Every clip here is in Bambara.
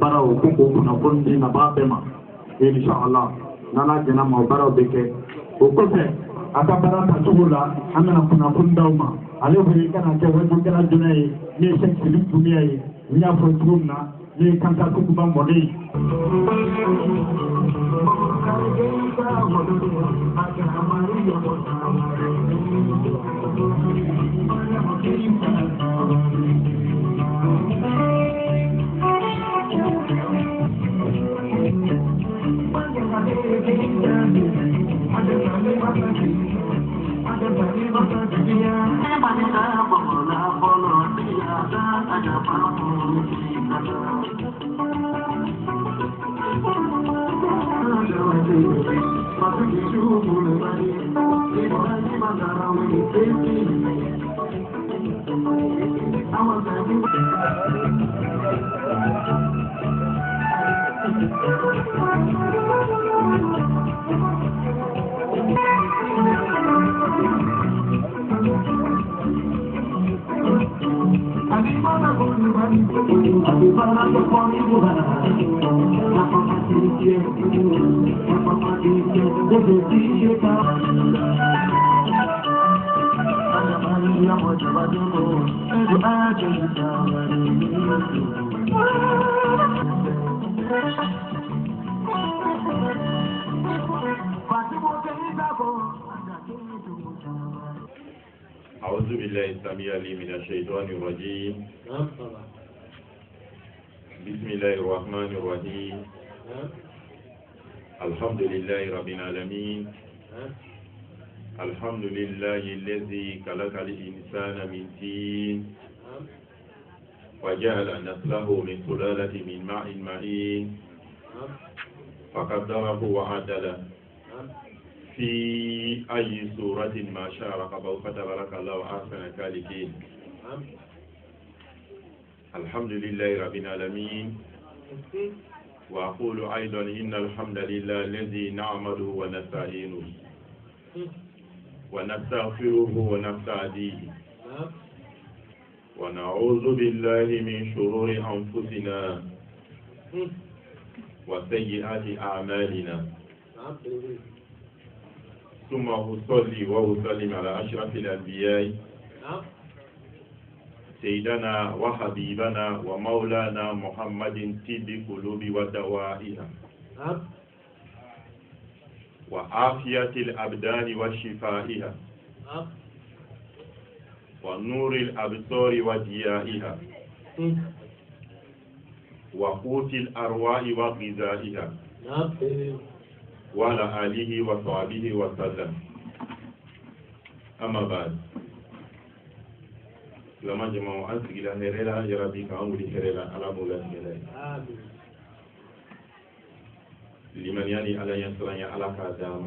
Bara o ko kuna fondi na ba bema inshallah nana jena ma bara be ke o ko fe aka bara ta tugula amana kuna funda ma ale ko kana ke wajo kala dunai ne shan kidi duniya yi nya fo tunna ne kan ta ku ba moni أعوذ بالله السميع العليم من الشيطان الرجيم. بسم الله الرحمن الرحيم. الحمد لله رب العالمين. الحمد لله الذي خلق الإنسان من طين وجعل نسله من سلالة من ماء مهين فقدره وعدله في أي سورة ما شاء ركبه فتبارك الله أحسن الخالقين. الحمد لله رب العالمين. وأقول أيضا إن الحمد لله الذي نعمله ونستعينه ونستغفره ونستهديه ونعوذ بالله من شرور أنفسنا وسيئات أعمالنا ثم أصلي وأسلم على أشرف الأنبياء سيدنا وحبيبنا ومولانا محمد طب قلوب ودوائها وعافية الأبدان وشفائها ونور الأبصار وضيائها وقوت الأرواح وغذائها وعلى آله وصحبه وسلم. أما بعد لما جمعوا أنسك إلى هرلا يا ربي كأمر هرلا على مولا هرلا لمن يعني على يسرا على كادام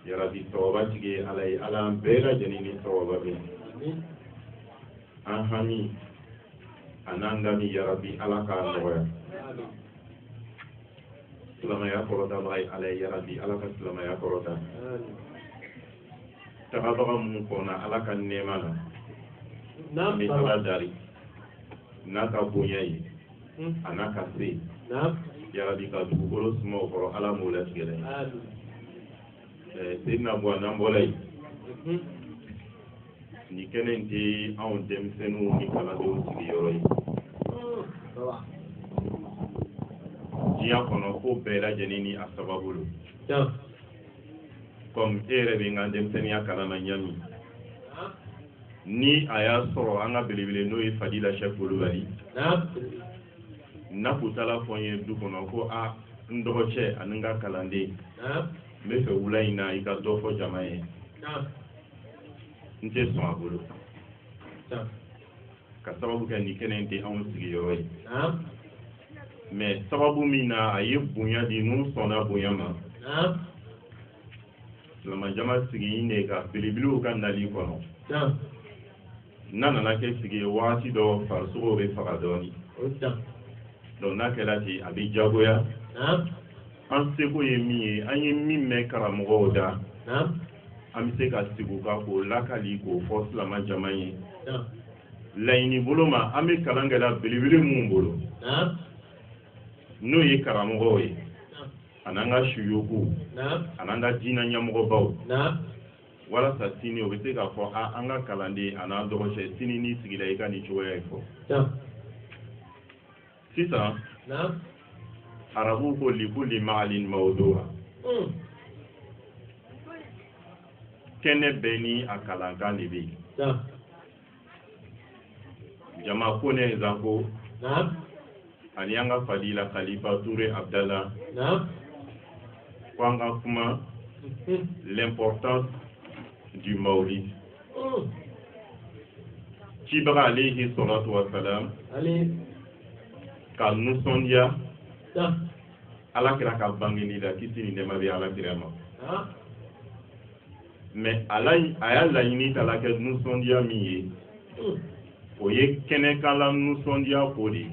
يا ربي توبتك على بلا جنين توبة أهمي أنندمي يا ربي على كادام سلام يا كروتا باي على يا ربي على كسلام يا كروتا تابعوا مكونا على كنيمانا نعم على داري ناكا بونياي أنا كسي نعم يا ربي كادوكولو سمو كرو على مولا تجري سيدنا بوانا مولاي ni kenen ti awon dem senu ni kala do ti yoroy jiya kono ko bela jenini asababulu comme ere be ngande senia kala na nyami ni aya soro anga belebele no e fadila shekulu bali na kutala fonye du kono ko a ndoche ananga kalande me fe ulaina ika dofo jamae nte so abulu ka sababu ka ni kenente awon sigi yoroy mais sababu mina aye bunya di nu sona bunya ma silama jama sigi ne ka bilibiliw ka nali kɔnɔ n'a nana kɛ sigi waati dɔ farisogo bɛ faga dɔɔni donc n'a kɛra ten a bɛ jagoya an seko ye min ye an ye min mɛn karamɔgɔw da an bɛ se ka sigi u kan k'o lakali k'o fɔ silama jama ye laɲini bolo ma an bɛ kalan kɛla belebele minnu bolo n'o ye karamɔgɔw ye an'an ka suyuku an'an ka diinɛ ɲɛmɔgɔbaw walasa sini o bɛ se k'a fɔ an ka kalanden a n'a dɔgɔcɛ sini n'i sigila i ka nin cogoya ye fɔ sisan arabuw ko likulli ma'alin mawdu'a kɛnɛ bɛɛ ni a kalankan de bɛ yen jama ko ne zanko ani an ka fadila Khalifa Touré Abdallah ko an ka kuma l'importance du Mawlid cibaga alayhi salatu wa salam ka nusɔndiya alakira ka bangeli la kisi ni nɛɛma bɛ alakira ma mais a y'a laɲini k'a la kɛ nusɔndiya min ye o ye kɛnɛkala nusɔndiya ko de ye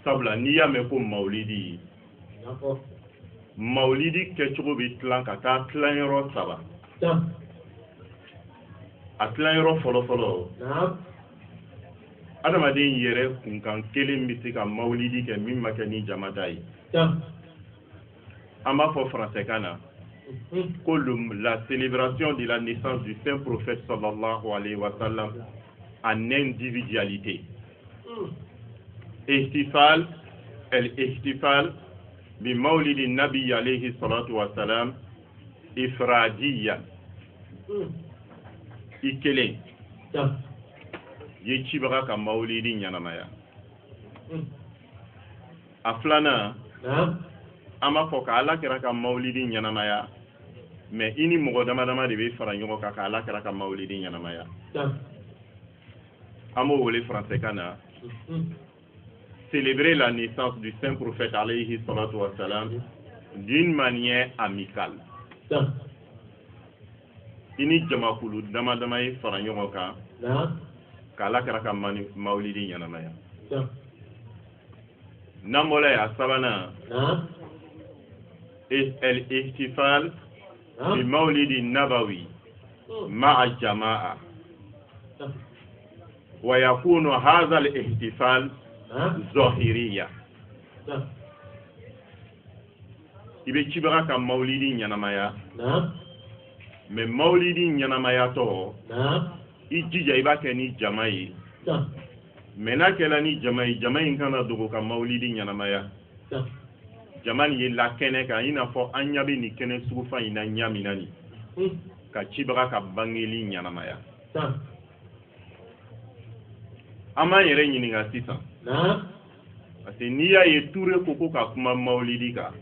sabula n'i y'a mɛn ko mawlidi mawlidi kɛcogo bɛ tilan ka taa tilanyɔrɔ 3 a tilanyɔrɔ fɔlɔfɔlɔ adamaden yɛrɛ kunkan kelen bɛ se ka mawlidi kɛ min ma kɛ ni jama ta ye an b'a fɔ français na ko la célébration de la naissance du saint prophète sallallahu alayhi wa sallam en individualité الاحتفال بمولد النبي عليه الصلاة والسلام إفراديا إكلين يتشبغا كمولد ينمايا أفلانا أما فوق على كرا كمولد ينمايا mais ini mogo dama dama de be fara ɲɔgɔn kan k'a lakara ka mawlidi ɲɛnamaya an b'o wele français kan na célébrer la naissance du saint prophète alayhi salatu wa salam d'une manière amicale ini jamakulu dama dama ye fara ɲɔgɔn kan k'a lakara ka mawlidi ɲɛnamaya n'an bɔla ye a sabanan el-ihtifal بمولد النبوي مع الجماعة ويكون هذا الاحتفال ظاهريا ibe cibaga ka mawlidi ɲanamaya mais mawlidi ɲanamaya tɔ i jija i b'a kɛ ni jama ye mais n'a kɛla ni jama ye jama in kana dogo ka mawlidi ɲanamaya jama ni ye la kɛnɛ kan i n'a fɔ an ɲa bɛ nin kɛnɛ sugu fan in na ɲamina ni ka cibaga ka bangeli ɲanamaya an b'an yɛrɛ ɲininka sisan parce que n'i y'a ye Touré ko ka kuma mawlidi kan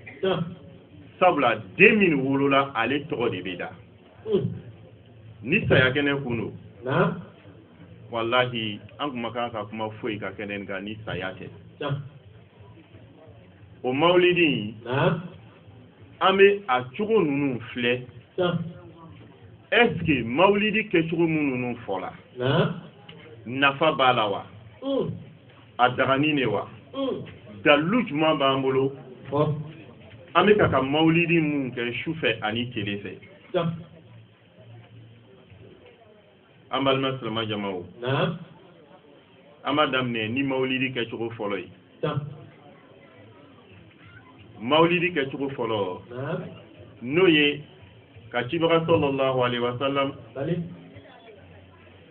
sabula den min wolola ale tɔgɔ de bɛ da ni saya kɛnɛ kun don wallahi an kuma kan ka kuma foyi ka kɛnɛ kan ni saya tɛ o mawlidi an bɛ a cogo ninnu filɛ est-ce que mawlidi kɛcogo minnu fɔla nafa b'a la wa a dagani ne wa dalu jumɛn b'an bolo an bɛ ka mawlidi mun kɛ su fɛ ani tile fɛ an balima silama jamaw an b'a daminɛ ni mawlidi kɛcogo fɔlɔ ye mawlidi kɛcogo fɔlɔ n'o ye ka cibaga sallallahu alayhi wa sallam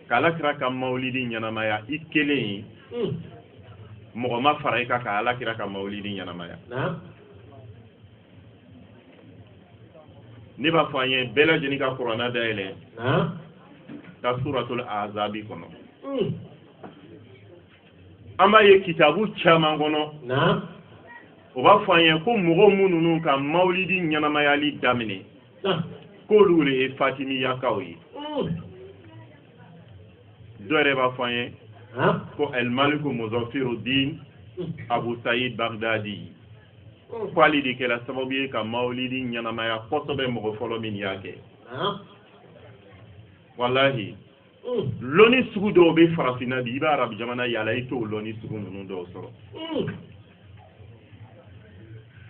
k'alakira ka mawlidi ɲanamaya i kelen mɔgɔ ma fara i kan ka alakira ka mawlidi ɲanamaya ne b'a fɔ an ye bɛɛ lajɛlen ka kuranna dayɛlɛ ka suratul azabi kɔnɔ an b'a ye kitabu caman kɔnɔ o b'a fɔ an ye ko mɔgɔ minnu ka mawlidi ɲanamayali daminɛ k'olu de ye fatimiyakaw ye dɔ yɛrɛ b'a fɔ an ye ko el maliku muzafiruddin abu saïd bagdadi kwali de kɛla sababu ye ka maulidi ɲanamaya kosɛbɛ mɔgɔ fɔlɔ min y'a kɛ wallahi loni sugu dɔw bɛ farafinna bi i bɛ arabu jamana yala i t'o loni sugu ninnu dɔw sɔrɔ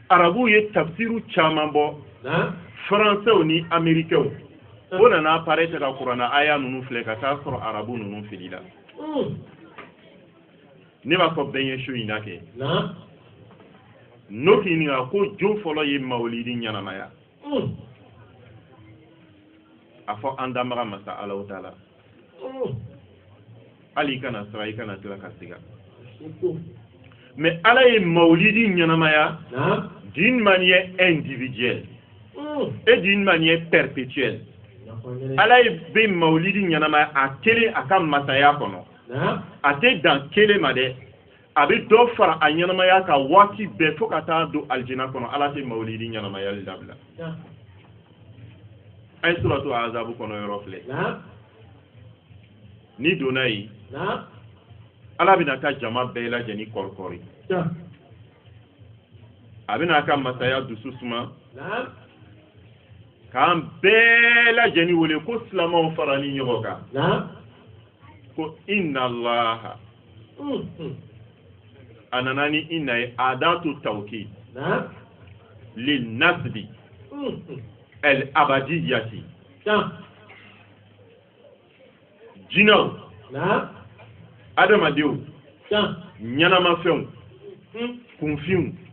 arabu ye tafsiru caman bɔ faransɛw ni amerikɛw o nana apparaître ka kuranna aya ninnu filɛ ka taa sɔrɔ arabu ninnu fili la ne b'a fɔ bɛɛ ye su in na kɛ n'o k'i ɲininka ko jɔn fɔlɔ ye mawulidi ɲanamaya a fɔ an danbaga masa Alahu Taala hali i kana sara i kana tila ka siga mais Ala ye mawulidi ɲanamaya d'une manière individuelle et d'une manière perpétuelle. Ala be mawulidi ɲanamaya a kelen a ka masaya kɔnɔ a tɛ dan kelen ma dɛ a bɛ dɔ fara a ɲanamaya ka waati bɛɛ fo ka taa don aljina kɔnɔ Ala tɛ mawulidi ɲanamaya dabila a ye suratu azabu kɔnɔ yɔrɔ filɛ ni donna yen Ala bɛna taa jama bɛɛ lajɛlen kɔrɔkɔri a bɛna a ka masaya dusu suma k'an bɛɛ lajɛlen wele ko silamɛw fara ni ɲɔgɔn kan ko inna Allaha a nana ni inna ye adatu tawkid lil nasbi el abadiyati jinɛw adamadenw ɲanamafɛnw kunfinw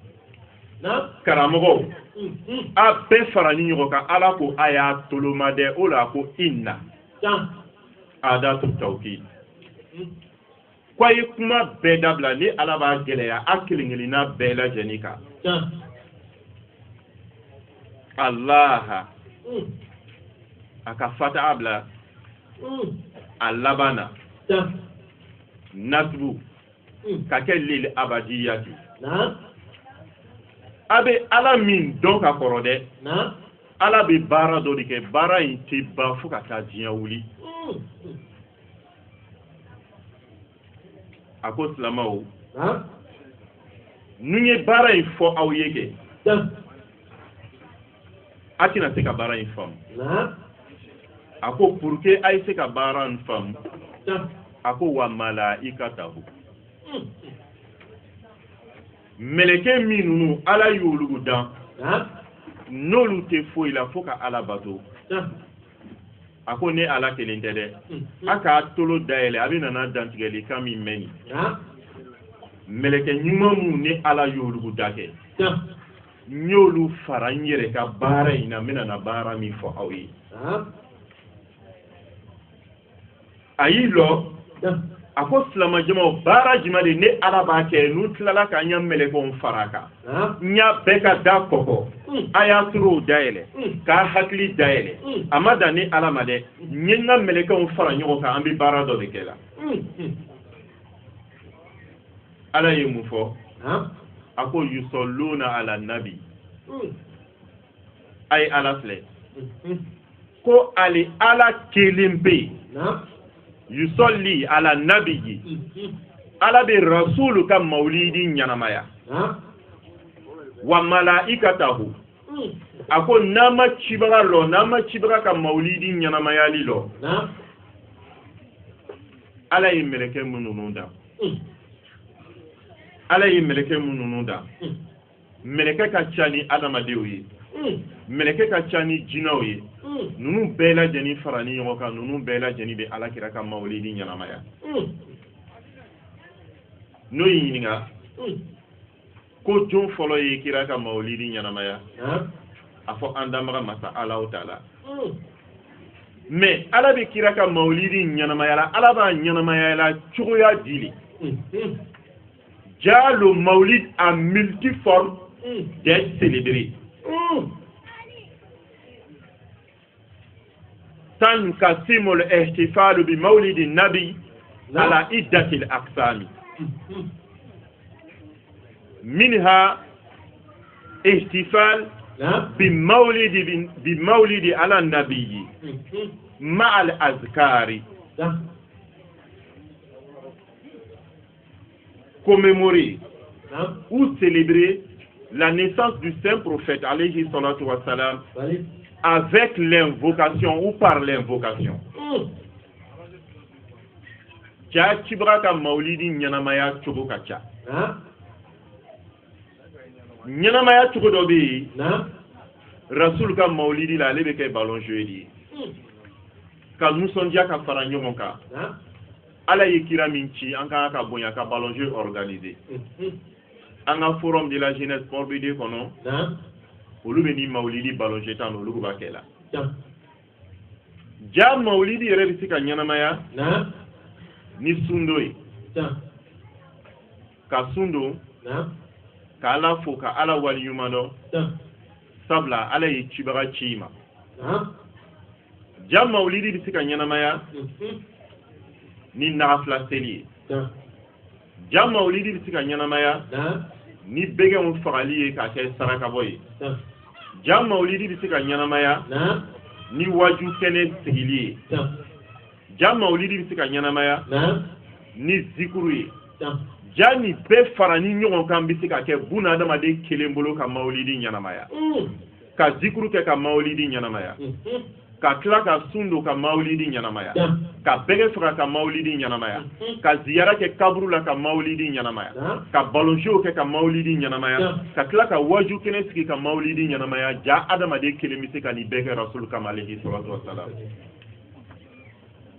karamɔgɔw a bɛɛ fara ni ɲɔgɔn kan Ala ko a y'a toloma dɛ o la ko inna adatu tawkid ko a ye kuma bɛɛ dabila ni Ala b'a gɛlɛya a kelen-kelenna bɛɛ lajɛlen kan Allah a ka fataha bila a laban na nasbu ka kɛ lil abadiyati a bɛ Ala min dɔn ka kɔrɔ dɛ Ala bɛ baara dɔ de kɛ baara in tɛ ban fo ka taa diɲɛ wuli a ko silamɛw n'u ye baara in fɔ aw ye kɛ a tɛna se ka baara in faamu a ko pour que a ye se ka baara in faamu a ko wa malaikatahu mɛlɛkɛ minnu Ala y'olu dan n'olu tɛ foyi la fo ka Ala bato a ko ne Ala kelen tɛ dɛ a k'a tolo dayɛlɛ a bɛ nana dantigɛli kan min mɛn nin mɛlɛkɛ ɲuman minnu ni Ala y'olu da kɛ n y'olu fara n yɛrɛ ka baara in na n bɛna baara min fɔ aw ye a y'i lɔ a ko silamɛjamaw baara jumɛn de ne Ala b'a kɛ n'u tilala ka n ya mɛlɛkɛw fara a kan n y'a bɛɛ ka da kɔkɔ a y'a turow dayɛlɛ k'a hakili dayɛlɛ a ma dan ni Ala ma dɛ n ye n ka mɛlɛkɛw fara ɲɔgɔn kan an bɛ baara dɔ de kɛ la Ala ye mun fɔ a ko yusalluna ala nabi a ye Ala filɛ ko ali Ala kelen bɛ yen yusalli ala nabiyyi Ala bɛ rasulu ka mawulidi ɲanamaya wa malaikatahu a ko n'a ma cibaga lɔ n'a ma cibaga ka mawulidi ɲanamayali lɔ Ala ye mɛlɛkɛ minnu da Ala ye mɛlɛkɛ minnu da mɛlɛkɛ ka ca ni adamadenw ye mɛlɛkɛ ka ca ni jinɛw ye ninnu bɛɛ lajɛlen fara ni ɲɔgɔn kan ninnu bɛɛ lajɛlen bɛ Alakira ka mawulidi ɲanamaya n'o y'i ɲininka ko jɔn fɔlɔ ye kira ka mawulidi ɲanamaya a fɔ an danbaga masa Alahu Taala mais Ala bɛ kira ka mawulidi ɲanamaya la Ala b'a ɲanamaya la cogoya di ja le mawlid en multiforme d'être célébré تنقسم الاحتفال بمولد النبي على عدة الأقسام منها احتفال بمولد على النبي مع الأذكار commémorer ou célébrer la naissance du saint prophète, alayhi salatu wa salam, avec l'invocation ou par l'invocation. Tcha Chibraka Maulidi Nyanamaya Chubukacha. Nyanamaya Chubudobi, Rasulka Maulidi la Lebeke Ballon Jeudi. Quand nous sommes déjà à Faranyomonka, ala yekira minchi, anka ka bonya ka ballon jeu organisé. Un forum de la jeunesse pour BD kono. Olu beni Maulidi ballon jetan olu bakela. Ja Maulidi rebisika nyanamaya. Ni sundoi ka sundo ka ala fo ka ala wali yumano sabla ala yi chibara chima jam maulidi bisika nyanamaya ni nafla seli jam maulidi bisika nyanamaya ni bege on fagali ka ke saraka boy jam maulidi bisika nyanamaya ni waju kene sigili jam maulidi bisika nyanamaya ni zikuru jani be farani nyogon kan bisika ke buna adama de kelembolo ka maulidi nyanamaya ka zikuru ke ka maulidi nyanamaya ka kila ka sundo ka maulidi nyanamaya ka bege fara ka maulidi nyanamaya ka ziyara ke kaburu la ka maulidi nyanamaya ka balonjo ke ka maulidi nyanamaya ka kila ka waju kene sigi ka maulidi nyanamaya ja adama de kelembisika ni bege rasul kam alayhi salatu wassalam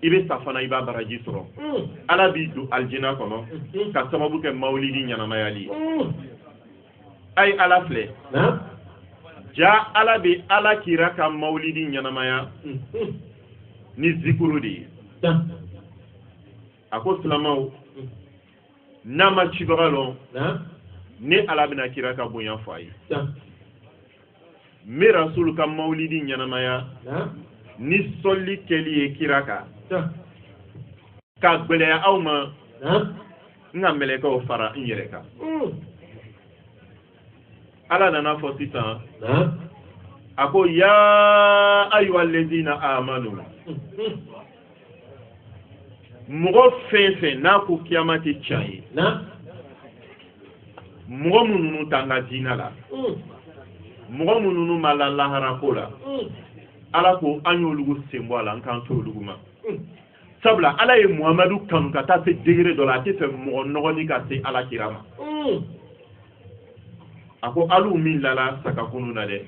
ibe safana iba baraji soro ala bi du aljina kono ka sababu ke maulidi nyanamayali ay ala fle ja ala bi ala kira ka maulidi nyanamaya ni zikuru di ako salamaw nama chibagalo ni ala bina kira ka bonya fay mi rasul ka maulidi nyanamaya ni solli keli kiraka ka gbele awma nga meleka o fara nyereka ala nana fo sitan ako ya ayyuhal ladina amanu mugo fefe na ko kiyamati chai mugo mununu tanga dina la mugo mununu malala harakola ala ko anyolugu sembo ala kan to luguma sabla ala ye muhammadu kanu ka ta se degré de la te fe mo nogoni ka se ala kirama ako alu min lala saka kunu na de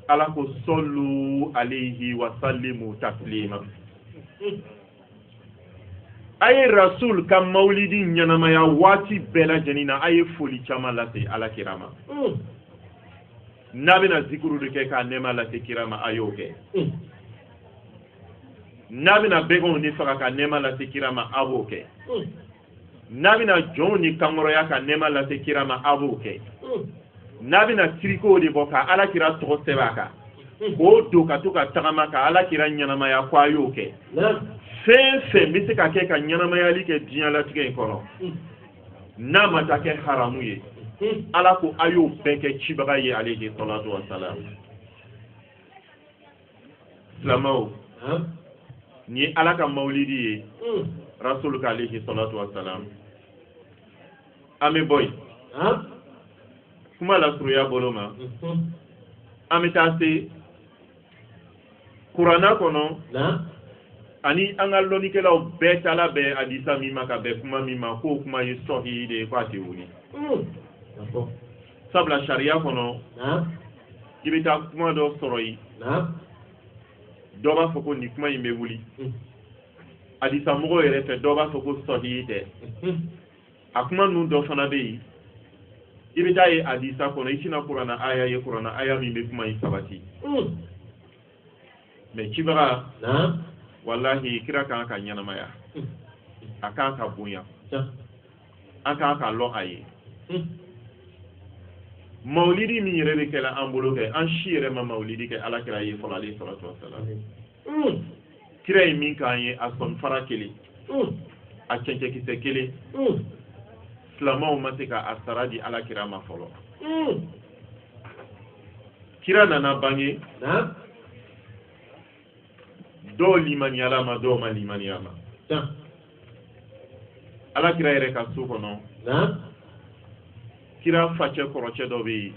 ala ko sallu alayhi wa sallimu taslima ay rasul kam maulidi nyanama ya wati bela janina ay foli chama la se ala kirama nabina zikuru de ke ka nema la se kirama ayoke nabina begon ni faka ka nema la se kirama aboke nabina joni kamoro ya ka nema la se kirama aboke nabina triko de boka ala kira to sebaka o do ka to ka tagama ka ala kira nyanama ya kwa yoke fe misika ke ka nyanama ya like dinya la tige kono na mata ke haramu ye ala ko ayo beke chibaga ye alayhi salatu wassalam lamau ni ala ka maulidi ye rasul ka alayhi salatu wassalam ame boy kuma la suruya boloma ame tase qur'ana kono ani angal loni ke law be tala be adisa mima ka be kuma mima ko kuma yisohi de ko ate wuni sabla sharia kono ibita kuma do soroi doba foko ni kuma yimbe wuli adisa mugo yere fe doba foko sohi de akuma nu do fana be ibita ye adisa kono ishina qur'ana aya ye qur'ana aya mi be kuma yisabati me kibara wallahi kira kan ka nyanamaya aka ka bunya aka ka lo aye maulidi mi yere ke la ambulo ke an shire ma maulidi ke ala kira yi sallallahu alaihi wasallam kira yi min kan yi ason farakeli a cenke kise kele slama ma te ka asaradi ala kira ma folo kira nana bange do limanialama do ma limaniama ala kira yere ka su kono kira facɛ kɔrɔcɛ dɔ bɛ yen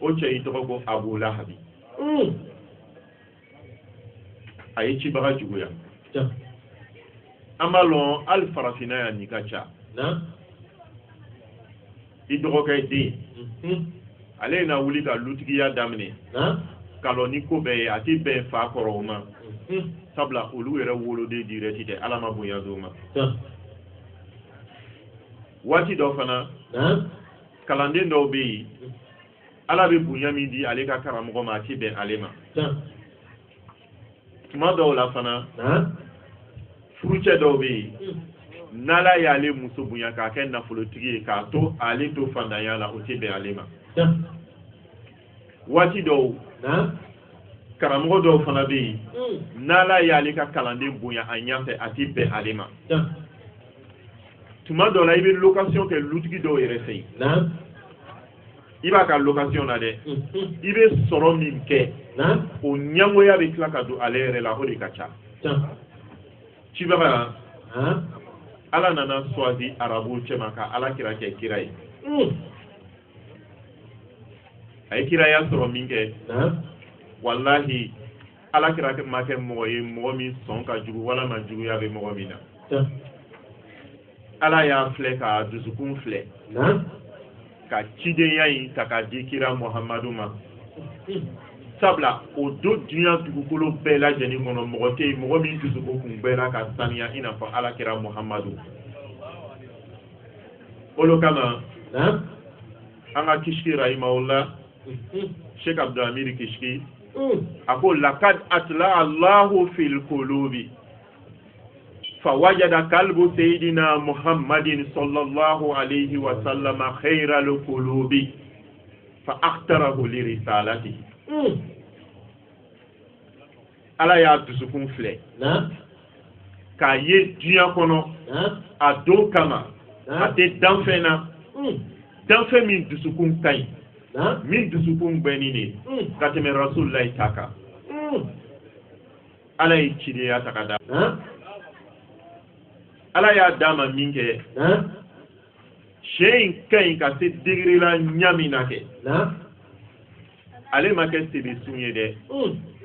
o cɛ in tɔgɔ ko Abu Lahabi a ye cibaga juguya an b'a lɔn hali farafinna yan nin ka ca i dɔgɔkɛ den ale na wuli ka lutigiya daminɛ ka lɔn ni ko bɛɛ ye a ti bɛn fa kɔrɔ o ma sabula olu yɛrɛ woloden direct tɛ Ala ma bonya d'o ma waati dɔ fana kalanden dɔw bɛ yen Ala bɛ bonya min di ale ka karamɔgɔ ma a ti bɛn ale ma tuma dɔw la fana furucɛ dɔw bɛ yen n'Ala y'ale muso bonya k'a kɛ nafolotigi ye k'a to ale to fandanya la o ti bɛn ale ma waati dɔw karamɔgɔ dɔw fana bɛ yen n'Ala y'ale ka kalanden bonya a ɲɛfɛ a ti bɛn ale ma tuma dɔw la i bɛ location kɛ lutigi dɔw yɛrɛ fɛ yen i b'a ka location na dɛ i bɛ sɔrɔ min kɛ o ɲɛngoya bɛ tila ka don ale yɛrɛ la o de ka ca cibaga Ala nana choisi arabu cɛma ka Alakira kɛ kira ye a ye kiraya sɔrɔ min kɛ wallahi Alakira ma kɛ mɔgɔ ye mɔgɔ min sɔn ka jugu walama juguya bɛ mɔgɔ min na Ala y'a filɛ ka dusukun filɛ ka cidenya in ta ka di kira Muhammadu ma sabula o do dunya dugukolo bɛɛ lajɛlen kɔnɔ mɔgɔ tɛ yen mɔgɔ min dusukun kun bɛɛla ka saniya i n'a fɔ Alakira Muhammadu olu kama an ka Kishki rahimahullah Sheikh Abdulhamid Kishki a ko laqad atla Allahu fil qulubi فوجد قلب سيدنا محمد صلى الله عليه وسلم خير القلوب فاختاره لرسالته ala y'a dusukun filɛ k'a ye diɲɛ kɔnɔ a don kama a tɛ danfɛn na danfɛn min dusukun ka ɲi min dusukun bɛnnen de ka tɛmɛ Rasulilahi ta kan ala ye cidenya ta ka da Ala y'a d'a ma min kɛ sɛ in ka ɲi ka se degré la ɲa min na kɛ ale ma kɛ sebesun ye dɛ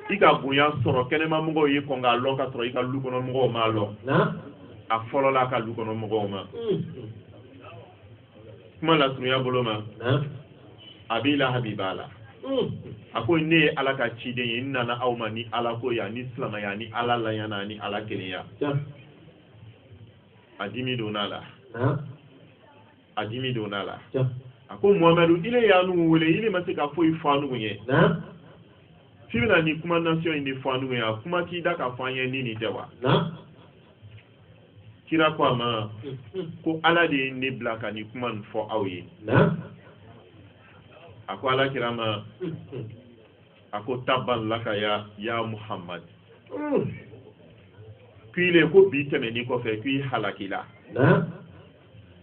i ka bonya sɔrɔ kɛnɛmamɔgɔw ye kɔn k'a lɔn ka sɔrɔ i ka du kɔnɔ mɔgɔw m'a lɔn a fɔlɔ la a ka du kɔnɔ mɔgɔw ma kuma lasurunya bolo ma Abi Lahabi b'a la a ko ne ye Ala ka ciden ye n nana aw ma ni Ala ko ya ni silamɛya ni Ala layana ni Ala kelenya a dimi donna la a dimi donna la a ko Muhamadu ile y'a nugu wele ile ma se ka foyi fɔ an nugu ye f'i bɛna ni kuma nation in de fɔ an nugu ye a kuma t'i da ka fɔ an ye ni nin tɛ wa kira ko a ma ko Ala de ye ne bila ka ni kuma nin fɔ aw ye a ko Alakira ma a ko tabban laka ya Muhammad k'ile ko bi tɛmɛni kɔfɛ k'i halakila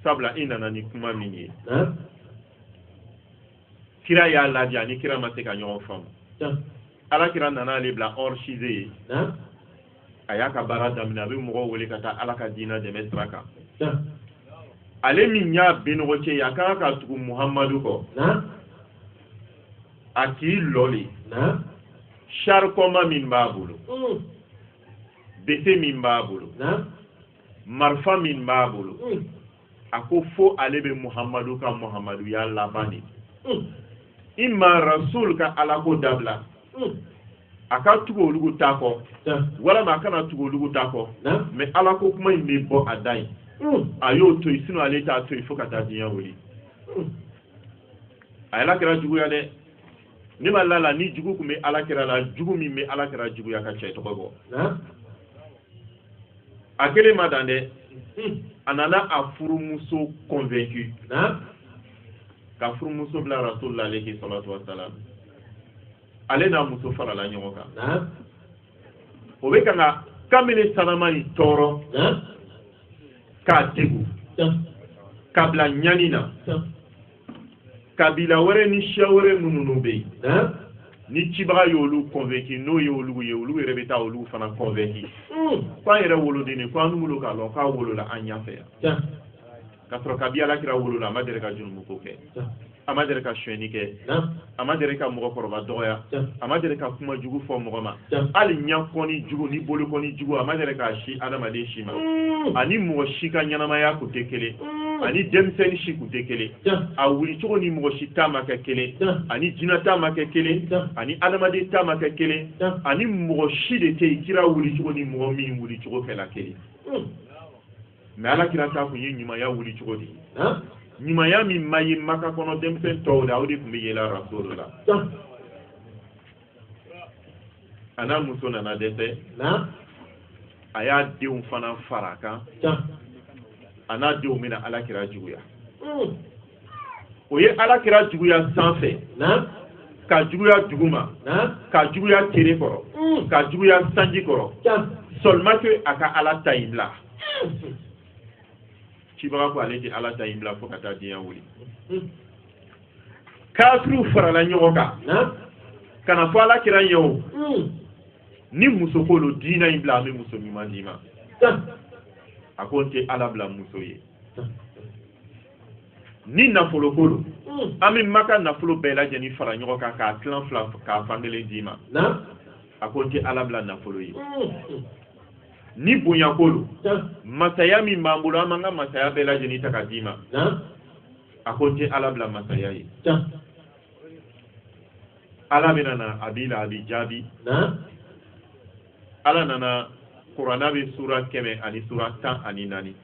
sabula i nana ni kuma min ye kira y'a lajɛ ni kira ma se ka ɲɔgɔn faamu Alakira nana ale bila hors sujet ye a y'a ka baara daminɛ a bɛ mɔgɔw wele ka taa Ala ka diinɛ dɛmɛ sira kan ale min y'a benɔgɔ cɛ ye a kan ka tugu Muhammadu kɔ a k'i lɔli char kɔma min b'a bolo bese min b'a bolo marifa min b'a bolo a ko fo ale bɛ Muhammadu ka Muhammaduya laban de i ma Rasul ka Ala ko dabila a ka tugu olugu ta kɔ walama a kana tugu olugu ta kɔ mais Ala ko kuma in bɛ bɔ a da yen a y'o to yen sinon ale t'a to yen fo ka taa diɲɛ wuli a ye Alakira juguya dɛ ne ma lala ni jugu kun bɛ Alakira la jugu min bɛ Alakira juguya ka cɛ tɔgɔ bɔ a kelen ma dan dɛ a nana a furumuso convaincu ka furumuso bila Rasul alayhi salatu wassalam ale n'a muso farala ɲɔgɔn kan o bɛ ka nka kabini sanama in tɔɔrɔ k'a degu k'a bila ɲani na kabila wɛrɛ ni siya wɛrɛ minnu bɛ yen ni cibaga y'olu convaincu n'o ye olu ye olu yɛrɛ bɛ taa olu fana convaincu ko an yɛrɛ woloden ko an wolo k'a lɔn k'a wolola an ɲɛfɛ yan kasro kabi ala kira wulula amadere ka junumu ko ke amadere ka shweni ke amadere ka mogo koroba doya amadere ka kuma jugu fo mogo ma ali nyakoni jugu ni bolu koni jugu amadere ka shi adama de shima ani mogo shika nyanama ya kutekele ani demseni shi kutekele a wuli cogo ni mogo shi tama ke kele ani jina tama ke kele ani adama de tama ke kele ani mogo shi de te kira wuli cogo ni mogo min wuli cogo ke la kele mais ala kira ta kun ye ɲumanya wuli cogo di ɲumanya min ma ye maka kɔnɔ denmisɛn tɔw la o de tun bɛ yɛlɛ rasulu la a n'a muso nana dɛsɛ a y'a denw fana fara kan a n'a denw bɛna ala kira juguya o ye ala kira juguya sanfɛ ka juguya duguma ka juguya tere kɔrɔ ka juguya sanji kɔrɔ seulement que a ka ala ta in bila cibaga ko ale tɛ ala ta in bila fo ka taa diɲɛ wuli kafiriw farala ɲɔgɔn kan kana fɔ ala kira ɲɛ o ni muso ko lo diinɛ in bila an bɛ muso ɲuman d'i ma a ko n tɛ ala bila muso ye ni nafolo ko lo an bɛ maka nafolo bɛɛ lajɛlen fara ɲɔgɔn kan k'a tilan fila k'a fankelen d'i ma a ko n tɛ ala bila nafolo ye ni bonya ko lo masaya min b'an bolo an b'an ka masaya bɛɛ lajɛlen ta ka d'i ma a ko n tɛ ala bila masaya ye ala bɛ nana a b'i la a b'i jaabi ala nana kuranɛ bɛ sura 100 ani sura 14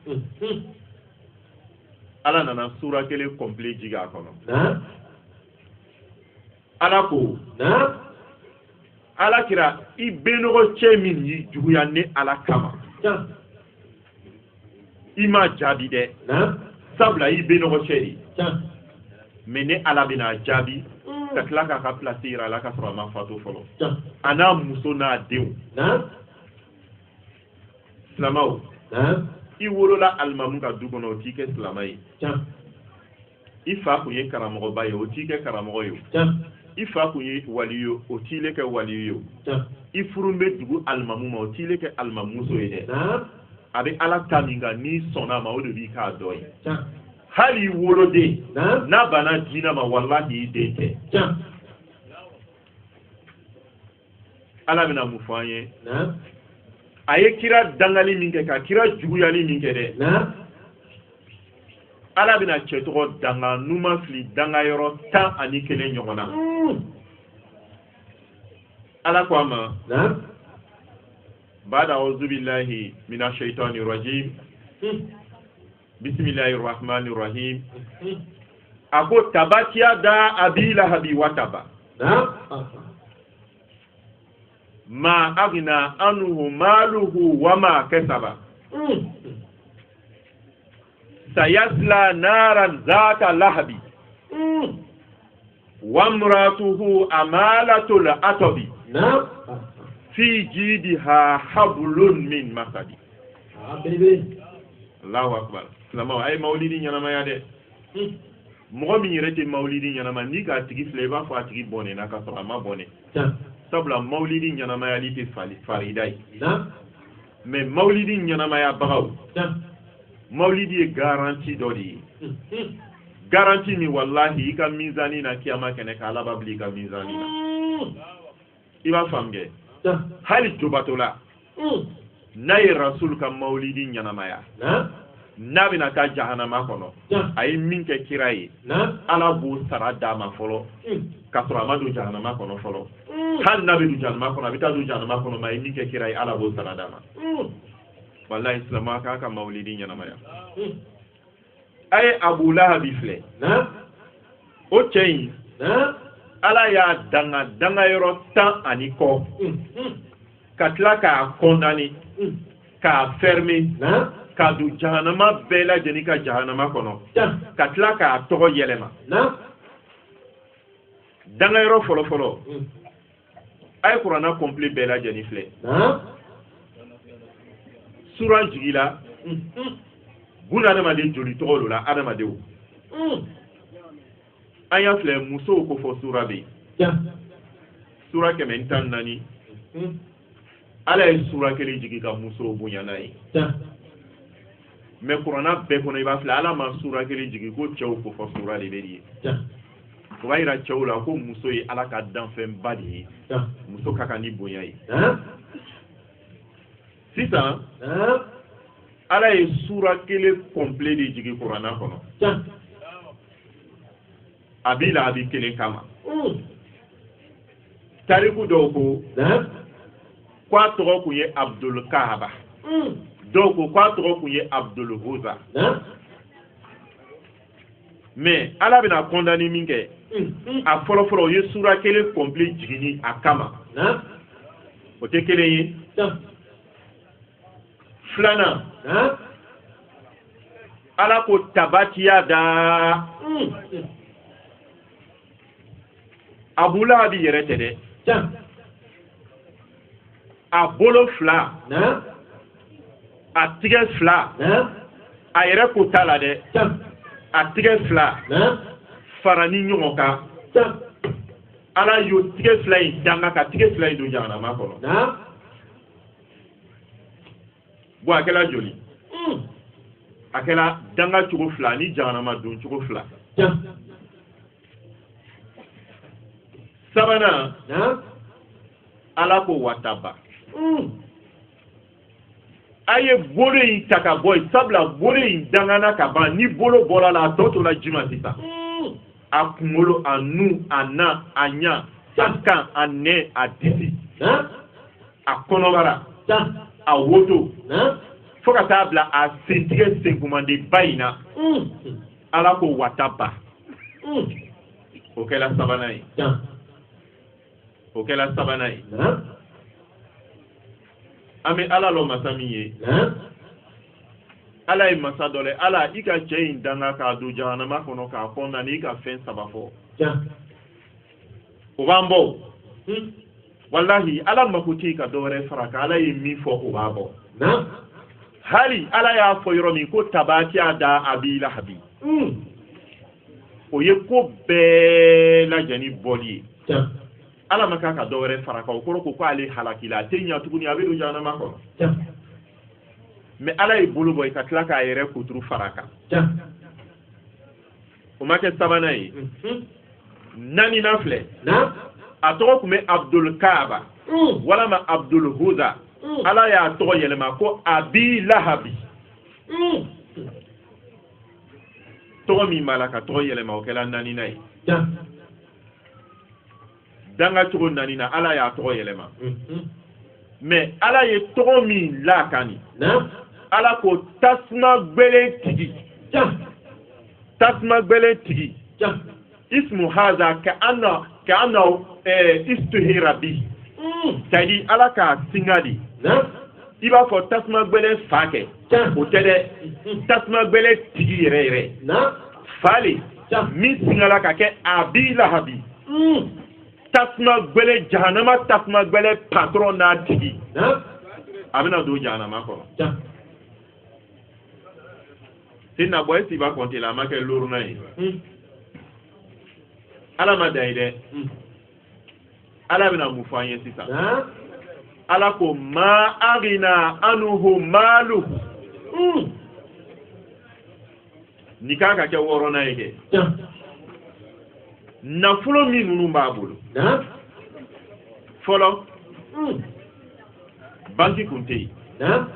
ala nana sura kelen complet jigin a kɔnɔ ala ko ala kira i benɔgɔ cɛ min y'i juguya ne ala kama i ma jaabi dɛ sabula i benɔgɔ cɛ de mais ne ala bɛna jaabi ka tila k'a ka place yira ala ka sɔrɔ a ma fatu fɔlɔ a n'a muso n'a denw silamaw i wolola alimamu ka du kɔnɔ o t'i kɛ silama ye i fa kun ye karamɔgɔba ye o t'i kɛ karamɔgɔ ye i fa kun ye wali ye o t'i le kɛ wali ye i furun bɛ dugu alimamu ma o t'i le kɛ alimamuso ye dɛ a bɛ ala ta min kan n'i sɔnna a ma o de b'i k'a dɔ ye hali i woloden n'a banna diinɛ ma walahi i den tɛ ala bɛna mun fɔ an ye a ye kira dangali min kɛ ka kira juguyali min kɛ dɛ ala bɛna cɛ tɔgɔ danga numa fili danga yɔrɔ 11 ɲɔgɔn na ala ko a ma ba'da a'udhu billahi minash shaitani rajim bismillahir rahmanir rahim a ko tabat yada abi lahabi wa taba ma agna anhu maluhu wa ma kasaba sayasla naran zata lahabi wa imratuhu amalatul atabi fi jidiha hablun min masadi Allahu akbar silama ay maulidi ɲanama ya dɛ mɔgɔ min yɛrɛ tɛ maulidi ɲanama ni k'a tigi filɛ i b'a fɔ a tigi bɔnɛ na ka sɔrɔ a ma bɔnɛ sabula maulidi ɲanamayali tɛ farida ye mais maulidi ɲanamaya bagaw maulidi ye garanti dɔ de ye garanti min wallahi i ka mizani na kiyama kɛnɛ ka ala b'a bila i ka mizani na i b'a faamu kɛ hali jobatola n'a ye rasul ka maulidi ɲanamaya n'a bɛna taa jahanama kɔnɔ a ye min kɛ kira ye ala b'o sara d'a ma fɔlɔ ka sɔrɔ a ma don jahanama kɔnɔ fɔlɔ hali n'a bɛ don jahanama kɔnɔ a bɛ taa don jahanama kɔnɔ mais a ye min kɛ kira ye ala b'o sara d'a ma wallahi silamɛya k'a ka maulidi ɲanamaya a ye abu lahabi filɛ o cɛ in ala y'a danga dangayɔrɔ 10 kɔ ka tila k'a condamné k'a fermer ka don jahanama bɛɛ lajɛlen ka jahanama kɔnɔ ka tila k'a tɔgɔ yɛlɛma dangayɔrɔ fɔlɔfɔlɔ a ye kuranɛ complet bɛɛ lajɛlen filɛ sura jigila buna adamaden joli tɔgɔ lo la adamadenw an y'a filɛ musow ko fɔ sura bɛ yen sura 114 ala ye sura kelen jigi ka musow bonya n'a ye mais Qur'ana bɛɛ kɔnɔ i b'a filɛ Ala ma sura kelen jigin ko cɛw ko fɔ sura de bɛ de ye o b'a yira cɛw la ko muso ye Ala ka danfɛnba de ye muso ka kan ni bonya ye sisan Ala ye sura kelen complet de jigin Qur'ana kɔnɔ a b'i la a b'i kelen kama tariku dɔw ko k'a tɔgɔ kun ye Abdul Kahaba dɔw ko k'a tɔgɔ kun ye Abdul Huza mais Ala bɛna condamner min kɛ a fɔlɔfɔlɔ o ye sura kelen complet jigini a kama o tɛ kelen ye filanan Ala ko tabatiya da Abu Lahabi yɛrɛ tɛ dɛ a bolo fila a tigɛ fila a yɛrɛ ko t'a la dɛ a tigɛ fila fara ni ɲɔgɔn kan Ala y'o tigɛ fila in danga ka tigɛ fila in don jahanama kɔnɔ bon a kɛra joli a kɛra danga cogo fila ni jahanama don cogo fila sabanan Ala ko wataba a ye bolo in ta ka bɔ yen sabula bolo in dangana ka ban ni bolo bɔra la a tɔ tora jima sisan a kunkolo a nu a na a ɲa a kan a nɛ a disi a kɔnɔbara a woto fo ka taa bila a sentigɛ senkumandeba in na Ala ko wataba o kɛra sabanan ye o kɛra sabanan ye an bɛ Ala lɔ masa min ye Ala ye masa dɔ lɛ Ala i ka cɛ in danga k'a don jahanama kɔnɔ k'a kɔnɔna i ka fɛn saba fɔ o b'an bɔ wallahi Ala mako tɛ ka dɔ wɛrɛ fara kan Ala ye min fɔ o b'a bɔ hali Ala y'a fɔ yɔrɔ min ko tabatiya da Abi Lahabi o ye ko bɛɛ lajɛlen bɔli ye Ala ma kan ka dɔ wɛrɛ fara kan o kɔrɔ ko ale halakila a tɛ ɲɛ tuguni a bɛ don jahanama kɔnɔ mais Ala ye bolo bɔ i ka tila k'a yɛrɛ kuturu fara kan o ma kɛ sabanan ye naaninan filɛ a tɔgɔ tun bɛ Abdul Kaaba walama Abdul Huza Ala y'a tɔgɔ yɛlɛma ko Abi Lahabi tɔgɔ min b'a la ka tɔgɔ yɛlɛma o kɛra naaninan ye danga cogo naaninan Ala y'a tɔgɔ yɛlɛma mais Ala ye tɔgɔ min lakani Ala ko tasuma gbɛlen tigi ismu haza ka anna istuhira bi c'est-à-dire Ala k'a singa di i b'a fɔ tasuma gbɛlen fa kɛ o tɛ dɛ tasuma gbɛlen tigi yɛrɛ yɛrɛ fa le min singala ka kɛ Abi Lahabi tasuma gbɛlen jahanama tasuma gbɛlen patron n'a tigi a bɛna don jahanama kɔnɔ Sina bɔ esi ba kɔnte la a ma kɛ loruna ye Ala ma dan ye dɛ Ala bɛna mun fɔ an ye sisan Ala ko ma agina anuhu maluhu ni kan ka kɛ wɔɔrɔnan ye kɛ nafolo min ninnu b'a bolo fɔlɔ banki kun tɛ yen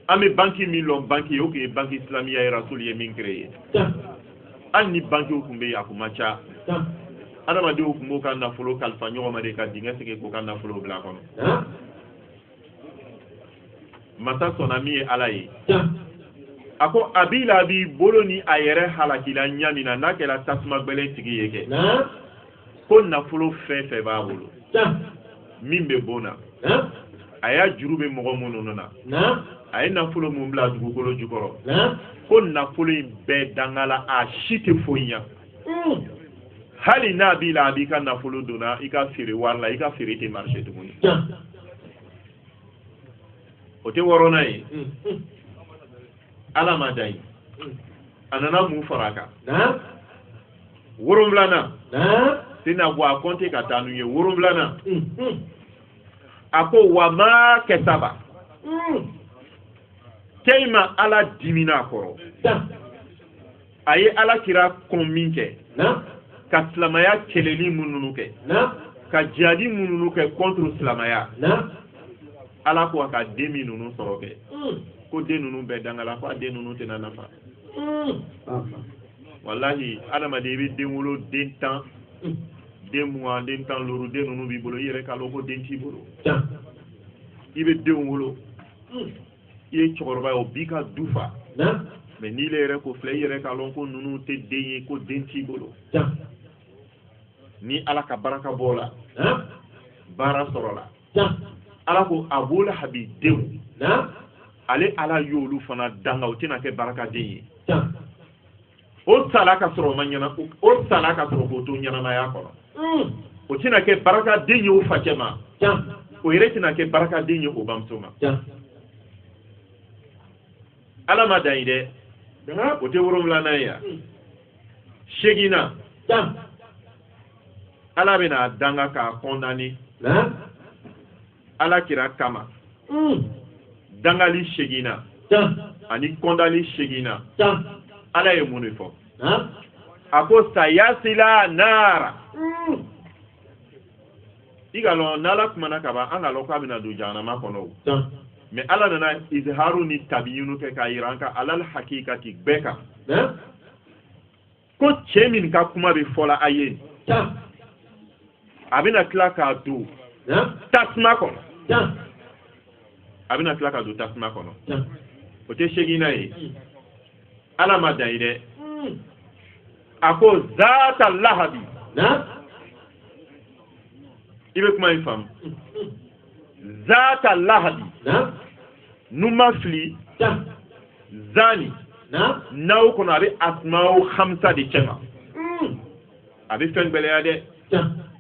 an bɛ banki min lɔn banki o tun ye banki silamɛya ye Rasuli ye min créé hali ni bankiw tun bɛ yen a kun ma ca adamadenw tun b'o ka nafolo kalifa ɲɔgɔn ma de ka dingɛ segin k'o ka nafolo bila a kɔnɔ masa sɔnna min ye Ala ye a ko Abi Lahabi bolo ni a yɛrɛ halakila ɲa min na n'a kɛra tasuma gbɛlen tigi ye kɛ ko nafolo fɛn fɛn b'a bolo min bɛ bon na a y'a juru bɛ mɔgɔ minnu na a ye nafolo mun bila dugukolo jukɔrɔ ko nafolo in bɛɛ dangala a si tɛ foyi ɲa hali n'a b'i la a b'i ka nafolo donna i ka feere wari la i ka feere tɛ marché tuguni o tɛ wɔɔrɔnan ye Ala ma dan ye a nana mun fara a kan wolonfilanan tɛna bɔ a kɔnte ka taa n'u ye wolonfilanan a ko wa ma kɛsaba Keima ala dimina koro. Aye ala kira konminke. Ka silamaya keleli mununu ke. Ka jihadi mununu ke contre silamaya. Ala ko ka demi nunu soro ke. Ko den nunu be dangala ko den nunu tena nafa. Wallahi adama de bi den wolo den tan den mois den tan loro den nunu bi bolo yere ka loko den ti bolo. Ibe den wolo. Ye chokoroba o bika dufa. Mais ni le yere ko fle yere ka loko nunu te denye ko den ti bolo. Ni ala ka baraka bola. Bara sorola. Ala ko abola habi dew. Ale ala yolu fana danga o tina ke baraka denye. O sala ka soro manyana o sala ka soro ko to nyana na ya kono. O tina ke baraka denye o fakema. O yere tina ke baraka denye o bamsoma. Ala ma daide. O te worom la na ya. Shegina. Ala bena danga ka condamné. Ala kira kama. Dangali shegina. Ani condamné shegina. Ala ye mun fo. Ako sayasila nara. Igalo nala kumana kaba angalo kwa bina do janama kono. Mais ala nana izharu ni tabiyunu ke kairanka alal hakikati beka. Ko chemin ka kuma be fola aye. Abina klaka do. Tasma kono. Abina klaka do tasma kono. O te shegina yi. Ala ma daide. Ako zata lahabi. Ibe kuma infam. Zata lahabi. Numa fli. Zani. Naw kono abe asma'u khamsa de chema. Abe fen beleade.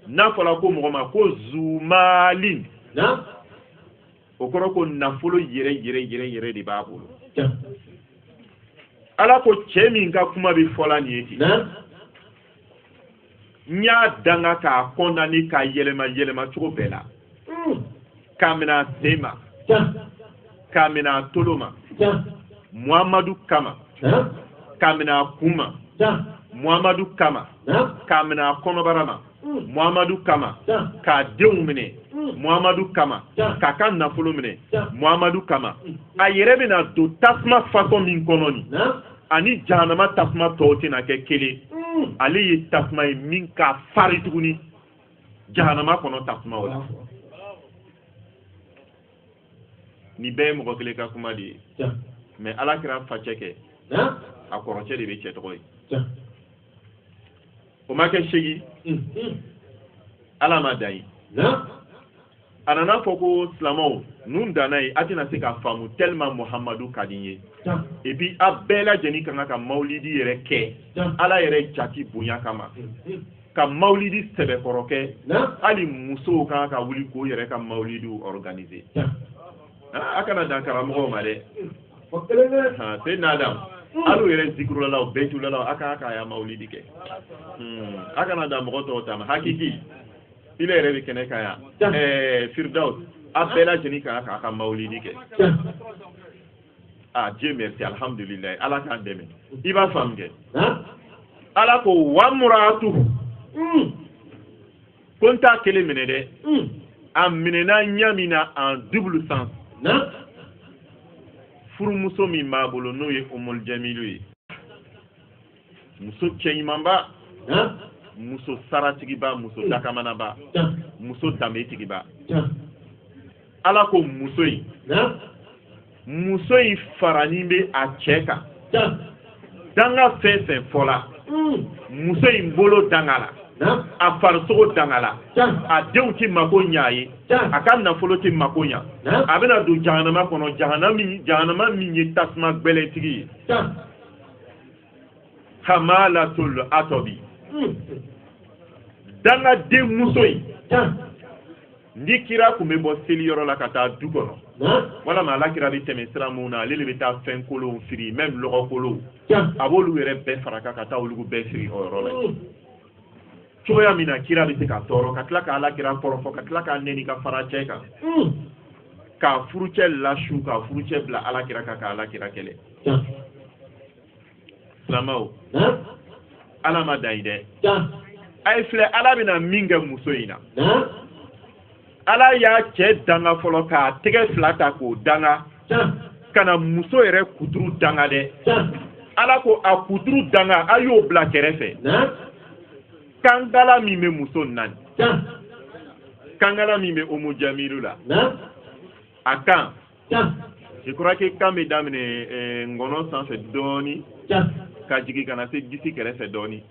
Na fola ko moma ko zumalin. Okoro ko nafolo yere de babulu. Ala ko chemi nga kuma bi fola ni eti. Nya danga ka condamné ka yelema choko bela. Kamina sema. Kamina toloma. Muhammadu kama. Kamina kuma. Muhammadu kama. Kamina konobarama. Muhammadu kama. Ka denw mine. Muhammadu kama. Ka kan nafolo mine. Muhammadu kama. A yere bena do tasma façon min kononi. Ani jahanama tasma tɔw tɛna kɛ kelen. Ale ye tasma ye min ka fari tuguni jahanama kɔnɔ tasma o la. Ni bɛɛ ye mɔgɔ kelen ka kuma de ye. Mais ala kɛra facɛ kɛ. A kɔrɔcɛ de bɛ cɛ tɔgɔ ye. O ma kɛ segi. Ala ma dan ye. A nana fɔ ko silamɛw nun danna ye a tɛna se ka faamu tellement Muhamadu ka di ye. Et puis a bɛɛ lajɛlen kan ka mawulidi yɛrɛ kɛ ala yɛrɛ jati bonya kama. Ka mawulidi sɛbɛkɔrɔ kɛ hali musow kan ka wuli k'o yɛrɛ ka mawulidiw organiser. A kana dan karamɔgɔw ma dɛ. C'est Adam. Alu yɛrɛ zikurulalaw bɛtulalaw a kan ka ya mawulidi kɛ. A kana dan mɔgɔ tɔw ta ma hakiki. Il est réveillé kene kaya. Firdaus. A bɛɛ lajɛlen kan ka mawulidi kɛ. Ah, Dieu merci, alhamdulillah. Ala k'an dɛmɛ. I b'a faamu kɛ. Ala ko wamuratu. Ko n t'a kelen minɛ dɛ. A minɛna ɲa min na en double sens. Furumuso min b'a bolo n'o ye Umul Jamilu ye. Muso cɛɲumanba. Muso saratigiba, muso dakamanaba. Muso danbetigiba. Ala ko muso in. Muso in farani bɛ a cɛ kan. Danga fɛn fɛn fɔla. Muso in bolo danga la. A farisogo danga la. A denw ti mako ɲa ye. A ka nafolo ti mako ɲa. A bɛna don jahanama kɔnɔ jahanama min ye tasuma gbɛlɛtigi ye. Hamalatul atobi. Danga den muso in. Ni kira kun bɛ bɔ seli yɔrɔ la ka taa du kɔnɔ. Walama ala kira bɛ tɛmɛ sira mun na ale de bɛ taa fɛn kolonw firi même lɔgɔ kolonw. A b'olu yɛrɛ bɛɛ faraka ka taa olu bɛɛ firi o yɔrɔ la. Cogoya min na kira bɛ se ka tɔɔrɔ ka tila ka ala kira kɔrɔfɔ ka tila k'a nɛni ka fara cɛ kan. ka furucɛ lasu ka furucɛ bila alakira ka alakira kɛlɛ silamɛw ala ma dan ye dɛ a ye filɛ ala bɛna min kɛ muso in na ala y'a cɛ danga fɔlɔ k'a tɛgɛ fila ta k'o danga ka na muso yɛrɛ kuturu danga dɛ ala ko a kuturu danga a y'o bila kɛrɛfɛ kankala min bɛ muso naani kankala min bɛ Umu Jamilu la a kan je crois que kan bɛ daminɛ ngɔnɔ sanfɛ dɔɔni ka jigin ka na se disi kɛrɛfɛ dɔɔni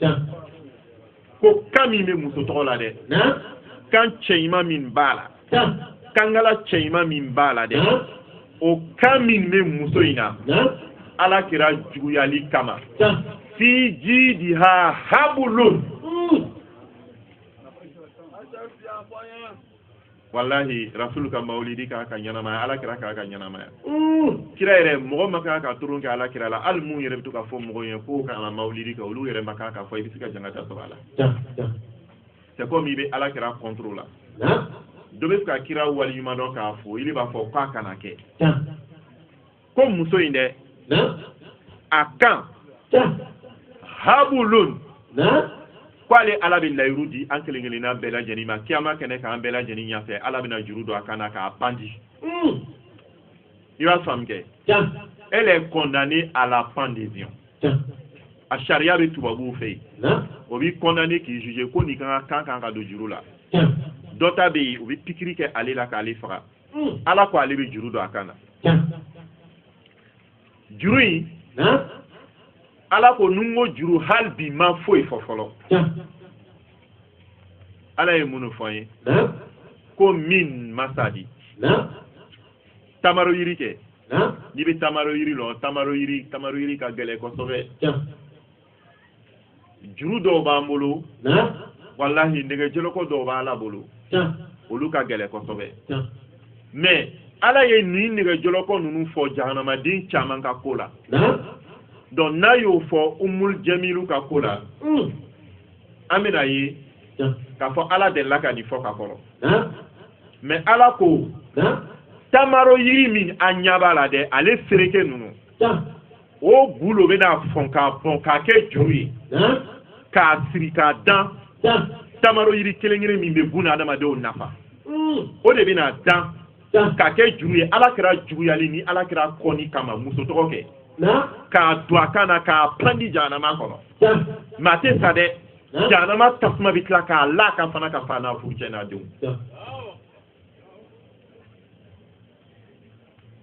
ko kan min bɛ muso tɔgɔ la dɛ kan cɛɲuman min b'a la kankala cɛɲuman min b'a la dɛ o kan min bɛ muso in na ala kira juguyali kama fi jidiha habulun wallahi rasul ka maulidi ka ɲanamaya ala kira ka ɲanamaya kira yɛrɛ mɔgɔ ma ka turun kɛ ala kira la hali mun yɛrɛ bɛ to ka fɔ mɔgɔ ye ko ka maulidi kɛ olu yɛrɛ ma ka fɔ i bɛ se ka jangata sɔrɔ a la c'est comme i bɛ ala kira contre la dɔ bɛ ka kira waliɲuman dɔn k'a fɔ ili b'a fɔ k'a kana kɛ ko muso in dɛ a kan habulun k'ale ala bɛ layiru di an kelen kelenna bɛɛ lajɛlen ma kiyama kɛnɛ k'an bɛɛ lajɛlen ɲɛfɛ ala bɛna juru don a kan na k'a bandi i b'a faamu kɛ elle est condamnée à la pendaison a sariya bɛ tubabuw fɛ yen o b'i condamné k'i juger ko nin kan ka don juru la dɔ ta bɛ yen o bɛ pikiri kɛ ale la k'ale faga ala ko ale bɛ juru don a kan na juru in ala ko nungo juru hal bi ma foyi fɔ fɔlɔ ala ye mun fɔ ye ko min masadi tamaro yiri kɛ n'i bɛ tamaro yiri lɔ tamaro yiri ka gɛlɛn kosɛbɛ juru dɔw b'an bolo wallahi nɛgɛjɛlɛkɔ dɔw b'ala bolo olu ka gɛlɛn kosɛbɛ mais ala ye nin nɛgɛjɛlɛkɔ ninnu fɔ jahanamaden caman ka ko la donc n'a y'o fɔ Umul Jamilu ka ko la an bɛna ye k'a fɔ ala delila ka nin fɔ ka kɔrɔ mais ala ko tamaro yiri min an ɲɛ b'a la dɛ ale fereke ninnu o bulo bɛna fɔn k'a bɔn k'a kɛ juru ye k'a siri k'a dan tamaro yiri kelen kelen min bɛ buna adamadenw nafa o de bɛna dan k'a kɛ juru ye ala kɛra juguyali ni ala kɛra kɔni kama muso tɔgɔ kɛ k'a don a kan na k'a pandi jahanama kɔnɔ mais a tɛ sa dɛ jahanama tasuma bɛ tila k'a la kan fana ka fa n'a furucɛ n'a denw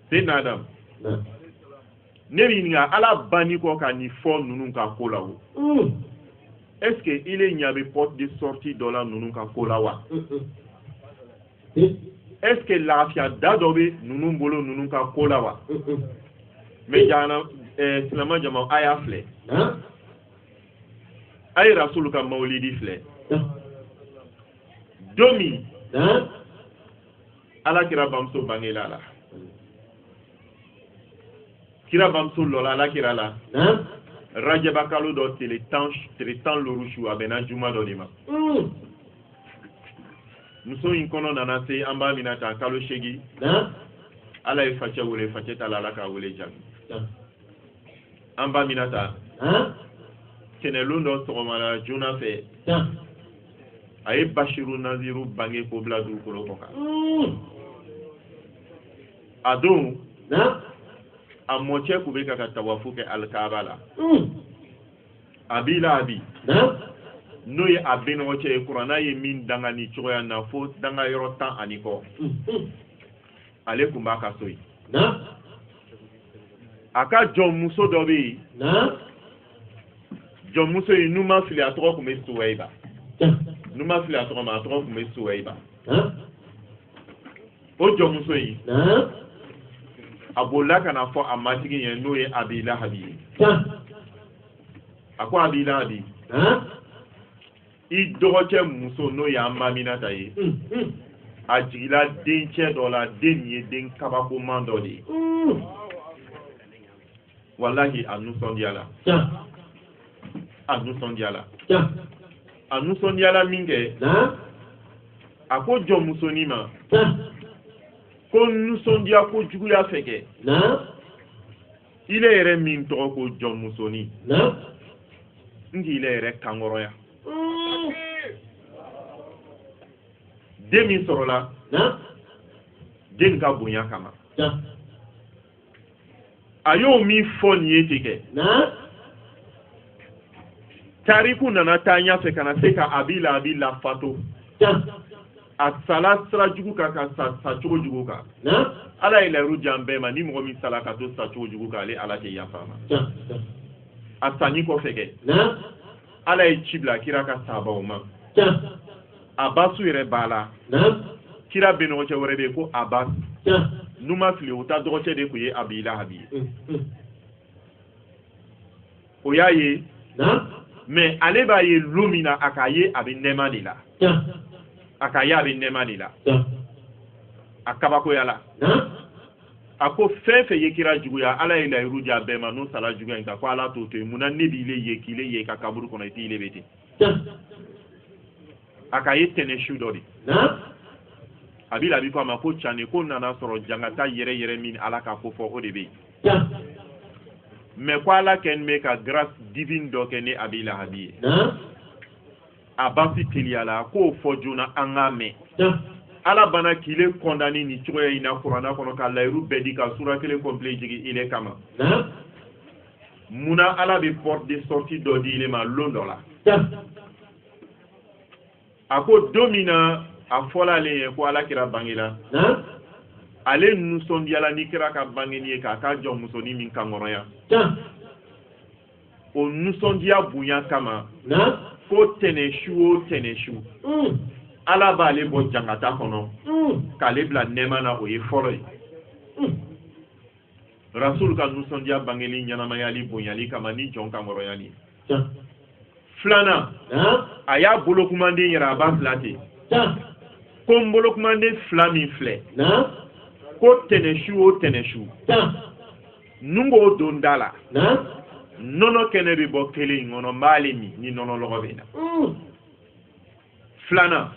se n'adam ne bɛ ɲininka ala banni kɔ ka nin fɔ ninnu ka ko la o est-ce que il est ɲɛ bɛ porte de sortie dɔ la ninnu ka ko la wa est-ce que lafiya da dɔ bɛ ninnu bolo ninnu ka ko la wa mais jana silama jama a y'a filɛ a ye rasulu ka mawulidi filɛ don min ala kira bamuso bangela la kira bamuso lɔla ala kira la rajaba kalo dɔ tile tan lori su a bɛnna juma dɔ de ma muso in kɔnɔ nana se an b'a mina ta kalo 8 ala ye facɛ wele facɛ ta la ala k'a wele jaabi an b'a mina ta kɛnɛlon dɔ sɔgɔmara joona fɛ a ye Bashiru Naziru bange k'o bila dugukolo kɔ kan a don a mɔcɛ kun bɛ ka tawafu kɛ alikaaba la a b'i la a bi n'o ye a benɔgɔ cɛ ye kuranna ye min danga ni cogoya na fo danga yɔrɔ 10 ani kɔ ale kun b'a ka so yen a ka jɔnmuso dɔ bɛ yen jɔnmuso in n'u ma fili a tɔgɔ kun bɛ Suwɛyiba n'u ma fili a tɔgɔ ma a tɔgɔ kun bɛ Suwɛyiba o jɔnmuso in a bolila ka na fɔ a matigi ye n'o ye Abi Lahabi ye a ko Abi Lahabi i dɔgɔcɛ muso n'o ye Aminata ye a jigila dencɛ dɔ la den nin ye den kabakoman dɔ de ye wallahi a nisɔndiyala a nisɔndiyala min kɛ a ko jɔn musonin ma ko nusɔndiya ko juguya fɛ kɛ ile yɛrɛ min tɔgɔ ko jɔn musoni nk'ile yɛrɛ kankɔrɔya den min sɔrɔla den ka bonya kama a y'o min fɔ nin ye ten kɛ tariku nana taa ɲɛfɛ ka na se ka abila fato a sala sira jugu kan ka sa cogo jugu kan ala ye layiru jan bɛɛ ma ni mɔgɔ min sala ka to sa cogo jugu kan ale ala tɛ yafa ma a sanni kɔfɛ kɛ ala ye ci bila kira ka sahabaw ma Abasu yɛrɛ b'a la kira bɛ ɲɔgɔn cɛ wɛrɛ bɛ yen ko Abas n'u ma fili u ta dɔgɔcɛ de tun ye Abi Lahabi ye o y'a ye mais ale b'a ye lu min na a k'a ye a bɛ nɛɛma de la a k'a ye a bɛ nɛɛma de la a kabakoya la a ko fɛn fɛn ye kira juguya ala ye layiru di a bɛɛ ma n'o sala juguya in kan ko ala t'o to yen munna ne b'ile ye k'ile ye ka kaburu kɔnɔ i t'ile bɛ ten a k'a ye tɛnɛsu dɔ de a bɛ labi ko a ma ko canne ko nana sɔrɔ jangata yɛrɛ yɛrɛ min ala k'a ko fɔ o de bɛ yen mais ko ala kɛ bɛ ka grâce divine dɔ kɛ ne Abi Lahabi ye a basi teliya la k'o fɔ joona an k'a mɛn ala bana k'ile condamné ni cogoya in na kuranna kɔnɔ ka layiru bɛɛ di ka sura kelen complet jigi ile kama munna ala bɛ porte de sortie dɔ di ile ma lon dɔ la a ko don min na a fɔla ale ye ko ala kira bangela ale nusɔndiyala ni kira ka bangeni ye k'a ka jɔn musonin min kankɔrɔya o nusɔndiya bonya kama ko tɛnɛsu o tɛnɛsu ala b'ale bɔ jangata kɔnɔ k'ale bila nɛɛma na o ye fɔlɔ ye rasul ka nusɔndiya bangeli ɲɛnamayali bonyali kama ni jɔn kankɔrɔyali filanan a y'a bolokumanden yɛrɛ a b'a fila ten ko n bolokumanden fila min filɛ ko tɛnɛsu o tɛnɛsu nungo don da la nɔnɔ kɛnɛ bɛ bɔ kelen in kɔnɔ n b'ale min ni nɔnɔ lɔgɔ bɛ na filanan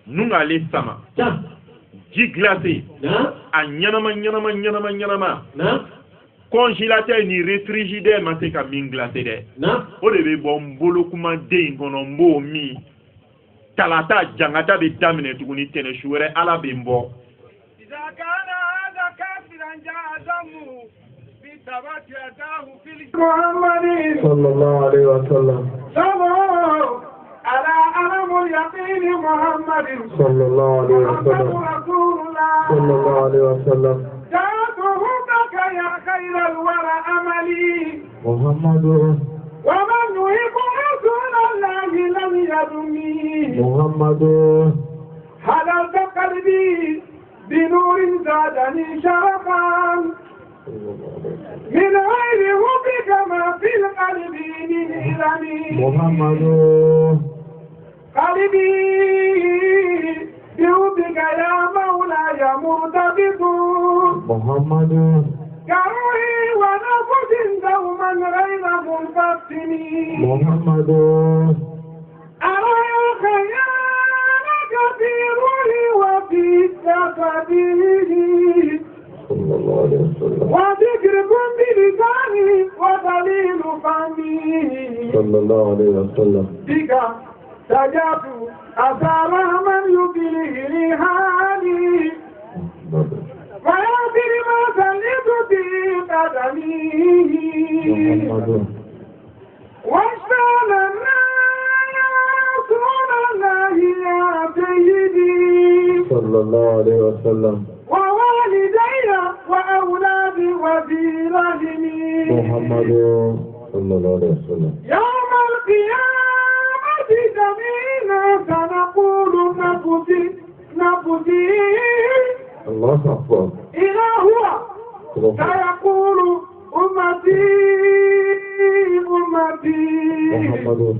nungale sama ji glacé a ɲanama congélateur ni réfrigérateur ma se ka min glacé dɛ o de bɛ bɔ n bolokumaden in kɔnɔ n b'o min talata jangata bɛ daminɛ tuguni tɛnɛsu wɛrɛ ala bɛ n bɔ sallallahu alaihi wasallam على ألم اليقين محمد صلى الله عليه وسلم رسول الله صلى الله عليه وسلم جاءته بك يا خير الورى أملي محمد ومن يحب رسول الله لم يدمي محمد حللت قلبي بنور زادني شرفا من غير حبك ما في القلب نيرني محمد قلبي بحبك يا مولاي مرتبط محمد كروحي ونفس دوما غير منفتن محمد أرى خيالك في روحي وفي جسدي صلى الله عليه وسلم وذكركم بلساني ودليل فمي صلى الله عليه وسلم بك سجدت أسأل من يبلغ لي حالي ويغفر ما سلت به قدمي واشفى لنا يا رسول الله يا سيدي صلى الله عليه وسلم ووالدي وأولادي وفي رحمي محمد صلى الله عليه وسلم يوم القيامة جميعنا سنقول نفسي الله أكبر إلى هو سيقول أمتي محمد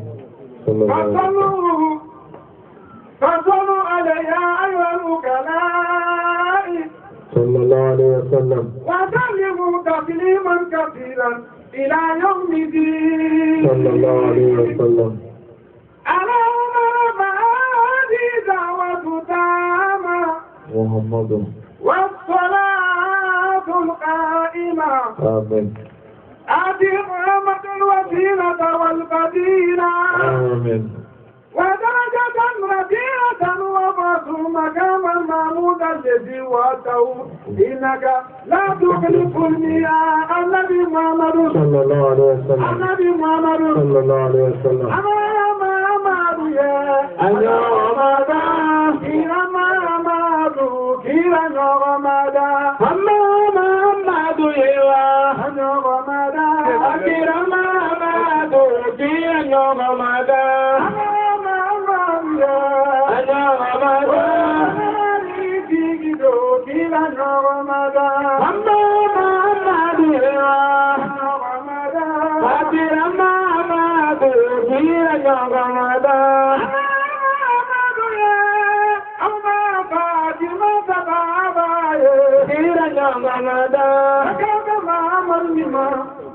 صلى الله عليه وسلم فصلوا عليها أيها الوكلاء صلى الله عليه وسلم وسلموا تسليما كثيرا إلى يوم الدين صلى الله عليه وسلم اللهم رب هذه دعوة تامة محمد القائمة آمين آتي محمد الوسيلة والفضيلة آمين ودرجة رفيعة وبعث مقاما محمودا الذي وعدته إنك لا تخلف الميعاد النبي محمد صلى الله عليه وسلم النبي محمد صلى الله عليه وسلم محمد يا أنا رمضان كيرا محمد كيرا رمضان محمد يوا أنا رمضان كيرا محمد كيرا رمضان أنا رمضان محمد يوا كيرا محمد كيرا رمضان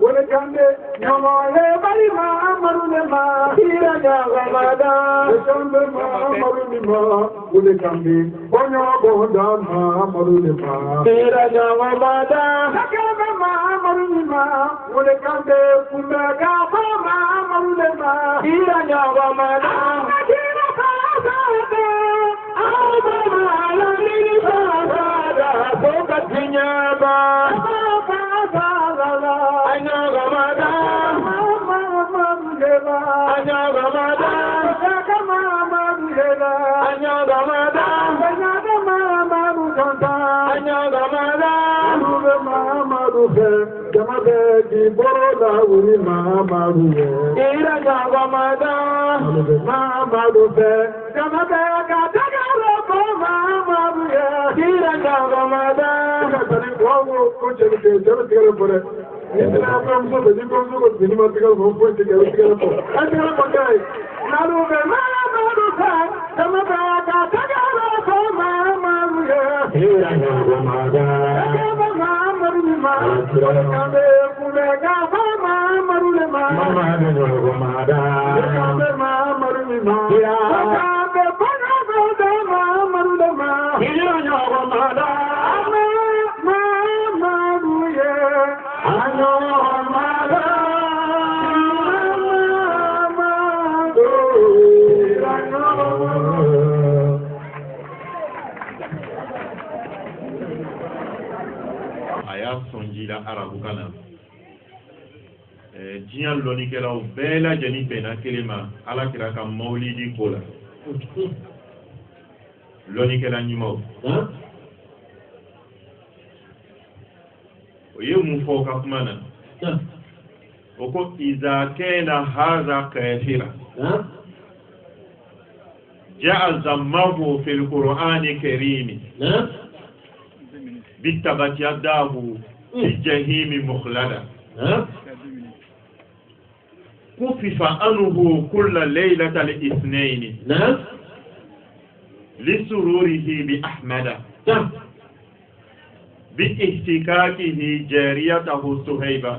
Welcome, Namale Balima Marulema, Hiranya Ramada, Welcome, Marulima, Welcome, Bonya Bodama Marulema, Hiranya Ramada, Welcome, Marulima, Welcome, Kumaga Marulema, Hiranya Ramada, diɲɛ lɔnnikɛlaw bɛɛ lajɛlen bɛnna kelen ma ala kira ka mawulidi ko la lɔnnikɛla ɲumanw o ye mun fɔ ka kuma na o ko iza kana hadha kafira jaa zammahu fil qur'ani karim bitabat yadahu fi jahimi mukhlada كفف عنه كل ليلة الاثنين لسروره بأحمد باحتكاكه جاريته سهيبة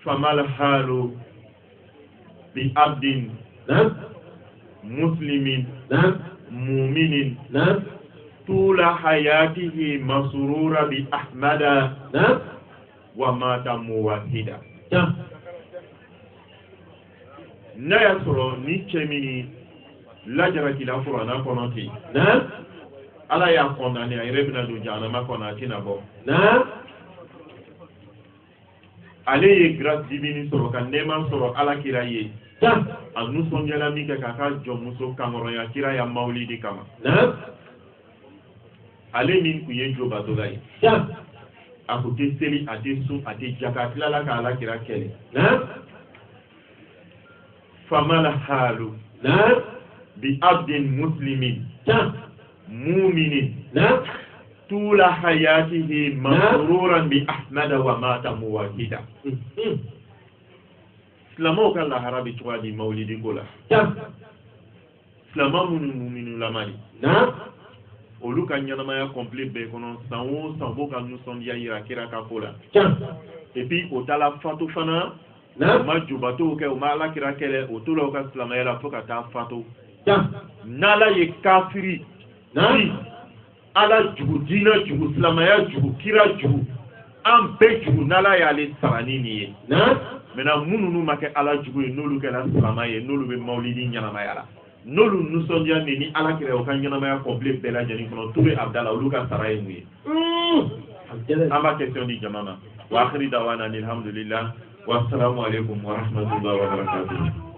فما الحال بعبد مسلم مؤمن طول حياته مسرورا بأحمد ومات موحدا n'a y'a sɔrɔ ni cɛ min lajara k'i la furanna kɔnɔ ten ala y'a condamné a yɛrɛ bɛna don jahanama kɔnɔ a tɛna bɔ ale ye grâce divine sɔrɔ ka nɛɛma sɔrɔ ala kira ye a nisɔndiyala min kɛ k'a ka jɔnmuso kankɔrɔya kira ya mawulidi kama ale min tun ye jobatola ye a ko tɛ seli a tɛ sun a tɛ jaka a tilala ka ala kira kɛlɛ famal halu bi abdin muslimin mu'minin tula hayatihi masruran bi ahmada wa mata muwahida silamaw ka lahara bɛ cogoya di mawulidi ko la silama minnu mu'minu lamani olu ka ɲɛnamaya complet bɛɛ kɔnɔ san o san b'o ka nisɔndiya yira kira ka ko la et puis o ta la fatu fana o ma jubatow kɛ o ma ala kira kɛlɛ o tora o ka silamɛya la fo ka taa fatu n'ala ye kafiri ala jugu diina jugu silamaya jugu kira jugu an bɛɛ jugu n'ala y'ale sarani nin ye maintenant minnu n'u ma kɛ ala jugu ye n'olu kɛra silama ye n'olu bɛ mawulidi ɲɛnamaya la n'olu nisɔndiya ni ala kira o ka ɲɛnamaya complet bɛɛ lajɛlen kɔnɔ Ture Abdala olu ka sara ye mun ye an b'a question di jama ma wa akhiri dawana alhamdulillah wa assalamu alaikum wa rahmatullahi wa barakatuh